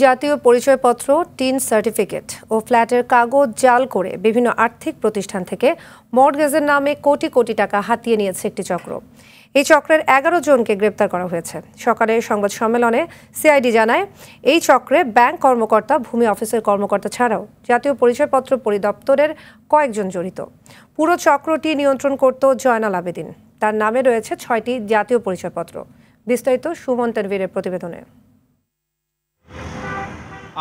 জাতীয় পরিচয়পত্র, tin certificate ও ফ্ল্যাটের কাগজ জাল করে বিভিন্ন আর্থিক প্রতিষ্ঠান থেকে মর্টগেজের নামে কোটি কোটি টাকা হাতিয়ে নিয়েছে একটি চক্র। এই চক্রের ১১ জনকে গ্রেপ্তার করা হয়েছে। সকালে সংবাদ সম্মেলনে সিআইডি জানায়, এই চক্রে ব্যাংক কর্মকর্তা, ভূমি অফিসের কর্মকর্তা ছাড়াও জাতীয় পরিচয়পত্র পরিদপ্তরের কয়েকজন জড়িত। পুরো চক্রটি নিয়ন্ত্রণ করত জয়নাল আবেদিন। তার নামে রয়েছে ৬টি জাতীয় পরিচয়পত্র। বিস্তারিত সুমন তানভীরের প্রতিবেদনে।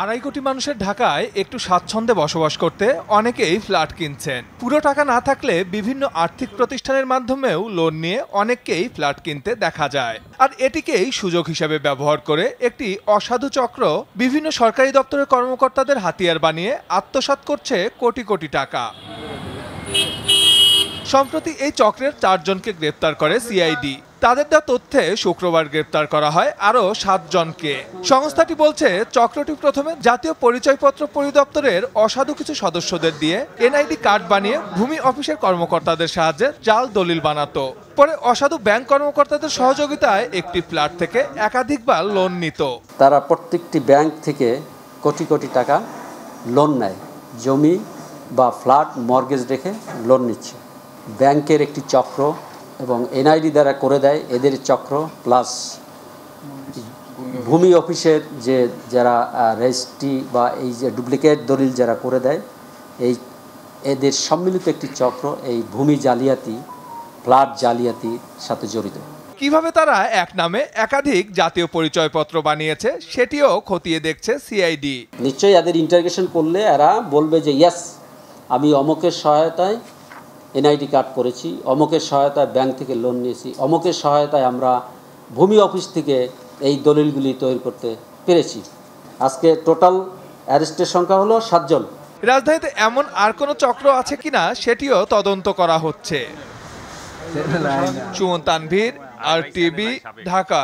২.৫ কোটি মানুষের ঢাকায় একটু স্বাচ্ছন্দ্যে বসবাস করতে অনেকেই ফ্ল্যাট কিনছেন। পুরো টাকা না থাকলে বিভিন্ন আর্থিক প্রতিষ্ঠানের মাধ্যমেও লোন নিয়ে অনেককেই ফ্ল্যাট কিনতে দেখা যায়। আর এটিকেই সুযোগ হিসেবে ব্যবহার করে একটি অসাধু চক্র বিভিন্ন সরকারি দপ্তরের কর্মকর্তাদের হাতিয়ার বানিয়ে আত্মসাৎ করছে কোটি কোটি টাকা। সম্প্রতি এই চক্রের ৪ জনকে গ্রেপ্তার করে সিআইডি। তাদের দেওয়া তথ্যে শুক্রবার গ্রেপ্তার করা হয় আরও ৭ জনকে। সংস্থাটি বলছে, চক্রটি প্রথমে জাতীয় পরিচয়পত্র পরিদপ্তরের অসাধু কিছু সদস্যদের দিয়ে এনআইডি কার্ড বানিয়ে ভূমি অফিসের কর্মকর্তাদের সাহায্যে জাল দলিল বানাতো। পরে অসাধু ব্যাংক কর্মকর্তাদের সহযোগিতায় একটি ফ্ল্যাট থেকে একাধিকবার লোন নিত। তারা প্রত্যেকটি ব্যাংক থেকে কোটি কোটি টাকা লোন নেয়, জমি বা ফ্ল্যাট মর্গেজ রেখে লোন নিচ্ছে। ব্যাংকের একটি চক্র এবং এনআইডি দ্বারা করে দেয় এদের চক্র, প্লাস ভূমি অফিসের যারা রেজিস্ট্রি বা এই যে ডুপ্লিকেট দলিল যারা করে দেয়, এদের সম্মিলিত একটি চক্র এই ভূমি জালিয়াতি, ফ্ল্যাট জালিয়াতির সাথে জড়িত। কিভাবে তারা এক নামে একাধিক জাতীয় পরিচয়পত্র বানিয়েছে সেটিও খতিয়ে দেখছে সিআইডি। নিশ্চয়ই এদের ইন্টারগেশন করলে এরা বলবে যে ইয়েস, আমি অমুকের সহায়তায় এনআইডি কার্ড করেছি, অমুকের সহায়তায় ব্যাংক থেকে লোন নিয়েছি, অমুকের সহায়তায় আমরা ভূমি অফিস থেকে এই দলিলগুলি তৈরি করতে পেরেছি। আজকে টোটাল অ্যারেস্টের সংখ্যা হলো ৭ জন। রাজধানীতে এমন আর কোনো চক্র আছে কিনা সেটিও তদন্ত করা হচ্ছে। সুমন তানভীর, RTV, ঢাকা।